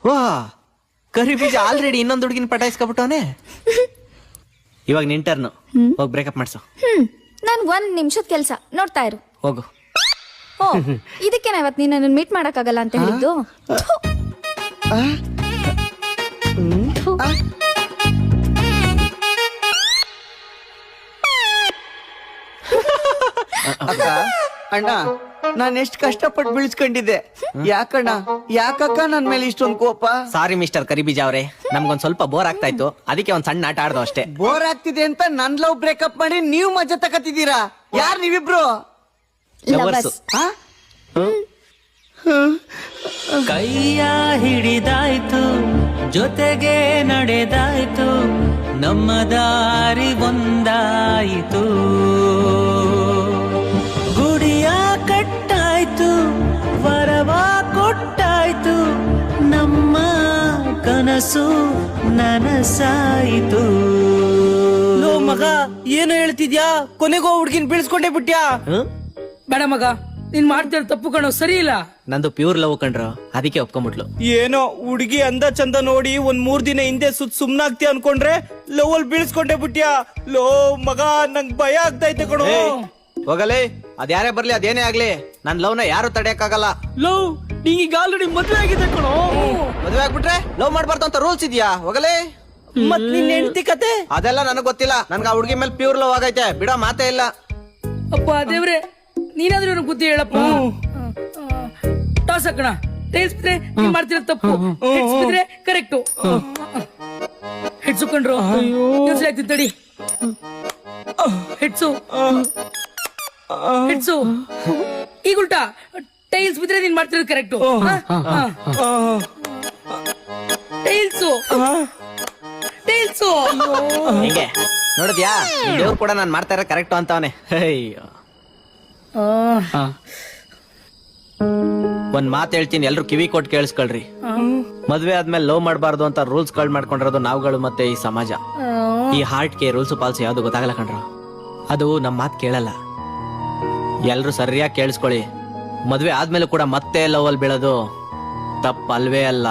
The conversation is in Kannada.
ವಾ ಕರಿ ಬೀಜ ಆಲ್ರೆಡಿ ಇನ್ನೊಂದು ಹುಡುಗಿನ ಪಟಾಯಿಸ್ಕೊಬಿಟ್ಟವನೆ. ಇವಾಗ ನಿನ್ ಟರ್ನ್, ಹೋಗಿ ಬ್ರೇಕಪ್ ಮಾಡ್ಸು. ನಾನು 1 ನಿಮಿಷದ ಕೆಲಸ, ನೋಡ್ತಾ ಇರು. ಹೋಗು. ಓ ಇದಕ್ಕೆ ಇವತ್ತು ನೀನು ನನ್ನ ಮೀಟ್ ಮಾಡಕ್ಕಾಗಲ್ಲ ಅಂತ ಹೇಳಿದ್ದು. ಅಕ್ಕ ಅಣ್ಣ, ನಾನ್ ಎಷ್ಟ್ ಕಷ್ಟಪಟ್ಟು ಬೆಳೆಸ್ಕೊಂಡಿದ್ದೆ. ಯಾಕಣ್ಣ, ಯಾಕಕ್ಕ ನನ್ ಮೇಲೆ ಇಷ್ಟೊಂದು ಕೋಪ? ಸಾರಿ ಮಿಸ್ಟರ್ ಕರಿಬೀಜ ಅವ್ರೆ, ನಮ್ಗೊಂದ್ ಸ್ವಲ್ಪ ಬೋರ್ ಆಗ್ತಾ ಇತ್ತು, ಅದಕ್ಕೆ ಒಂದ್ ಸಣ್ಣ ಆಟ ಆಡ್ದು ಅಷ್ಟೇ. ಬೋರ್ ಆಗ್ತಿದೆ ಅಂತ ನನ್ ಲವ್ ಬ್ರೇಕಪ್ ಮಾಡಿ ನೀವು ಮಜಾ ತಕತಿದ್ದೀರಾ. ಯಾರ್ ನೀವಿಬ್ರು? ಲವರ್ಸು. ಕೈಯ ಹಿಡಿದಾಯ್ತು, ಜೊತೆಗೆ ನಡೆದಾಯ್ತು, ನಮ್ಮ ದಾರಿ ಒಂದಾಯಿತು. ಗುಡಿಯ ಕಟ್ಟಾಯ್ತು, ವರವ ಕೊಟ್ಟಾಯ್ತು, ನಮ್ಮ ಕನಸು ನನಸಾಯಿತು. ಲೋ ಮಗ, ಏನು ಹೇಳ್ತಿದ್ಯಾ? ಕೊನೆಗೋ ಹುಡ್ಗಿನ್ ಬೀಳ್ಸ್ಕೊಂಡೇ ಬಿಟ್ಯಾ? ಬೇಡ ಮಗ, ನೀನ್ ಮಾಡ್ತಿರೋ ತಪ್ಪು ಕಣೋ, ಸರಿ ಇಲ್ಲ. ನಂದು ಪ್ಯೂರ್ ಲವ್ ಕಂಡ್ರು, ಅದಕ್ಕೆ ಒಪ್ಕೊಂಬಿಟ್ಲು. ಏನೋ ಹುಡುಗಿ ಅಂದ ಚಂದ ನೋಡಿ ಒಂದ್ 3 ದಿನ ಹಿಂದೆ ಸುಮ್ನಾಗ್ತಿ ಅನ್ಕೊಂಡ್ರೆ ಲವ್ ಅಲ್ಲಿ ಬೀಳ್ಸ್ಕೊಂಡೇ ಬಿಟ್ಯಾ? ಲೋ ಮಗ, ನಂಗ್ ಭಯ ಆಗ್ತೈತೆ ಕಣೋ. ಹೋಗಲೇ, ಅದ್ಯಾರೇ ಬರ್ಲಿ, ಅದೇನೇ ಆಗ್ಲಿ, ನನ್ ಲವ್ ನ ಯಾರು ತಡೆಯಕ್ಕಾಗಲ್ಲ. ಲವ್ ಈಗ ಆಲ್ರೆಡಿ ಮದ್ವೆ ಆಗಿದೆ ಕಣೋ. ಮದ್ವೆ ಆಗ್ಬಿಟ್ರೆ ಲವ್ ಮಾಡ್ಬಾರ್ದು ಅಂತ ರೂಲ್ಸ್ ಇದೆಯಾ? ಹೋಗಲೇ. ಮತ್ ನಿನ್ ಹೆಂಡತಿ ಕತೆ ಅದೆಲ್ಲ ನನಗ್ ಗೊತ್ತಿಲ್ಲ. ನನ್ಗ ಆ ಹುಡುಗಿ ಮೇಲೆ ಪ್ಯೂರ್ ಲವ್ ಆಗೈತೆ, ಬಿಡೋ ಮಾತೇ ಇಲ್ಲ. ಅಪ್ಪ ದೇವ್ರೆ, ನೀನಾದ್ರೂ ನನಗೆ ಬುದ್ಧಿ ಹೇಳಪ್ಪ. ಟಾಸ್ ಹಾಕೋಣ. ಟೈಲ್ಸ್ ಬಿದ್ರೆ ನೀನ್ ಮಾಡ್ತಿರೋ ತಪ್ಪು, ಹೆಡ್ಸ್ ಬಿದ್ರೆ ಕರೆಕ್ಟು. ಹೆಡ್ಸು ಕಂಡ್ರು ಆಗ್ತಿತ್ತು ತಡಿ. Heads heads. ಈಗ ಉಲ್ಟಾ, ಟೈಲ್ಸ್ ಬಿದ್ರೆ ನೀನ್ ಮಾಡ್ತಿರೋದು ಕರೆಕ್ಟು. Tiles tiles. ಹಿಂಗೆ ನೋಡಿದ್ಯಾ, ದೇವ್ರು ಕೂಡ ನಾನ್ ಮಾಡ್ತಾ ಇರೋ ಕರೆಕ್ಟ್ ಅಂತವನೆ. ಅಯ್ಯೋ, ಒಂದ್ ಮಾತು ಹೇಳ್ತೀನಿ, ಎಲ್ರು ಕಿವಿ ಕೊಟ್ಟು ಕೇಳಿಸ್ಕೊಳ್ರಿ. ಮದ್ವೆ ಆದ್ಮೇಲೆ ಲವ್ ಮಾಡಬಾರ್ದು ಅಂತ ರೂಲ್ಸ್ ಗಳು ಮಾಡ್ಕೊಂಡಿರೋದು ನಾವುಗಳು ಮತ್ತೆ ಈ ಸಮಾಜ. ಈ ಹಾರ್ಟ್ಗೆ ರೂಲ್ಸ್ ಪಾಲ್ಸ್ ಯಾವ್ದು ಗೊತ್ತಾಗಲ್ಲ ಕಣ್ರು. ಅದು ನಮ್ ಮಾತ್ ಕೇಳಲ್ಲ. ಎಲ್ರು ಸರಿಯಾಗಿ ಕೇಳಿಸ್ಕೊಳ್ಳಿ. ಮದ್ವೆ ಆದ್ಮೇಲೆ ಕೂಡ ಮತ್ತೆ ಲವ್ ಅಲ್ಲಿ ಬೀಳೋದು ತಪ್ಪಲ್ವೇ ಅಲ್ಲ.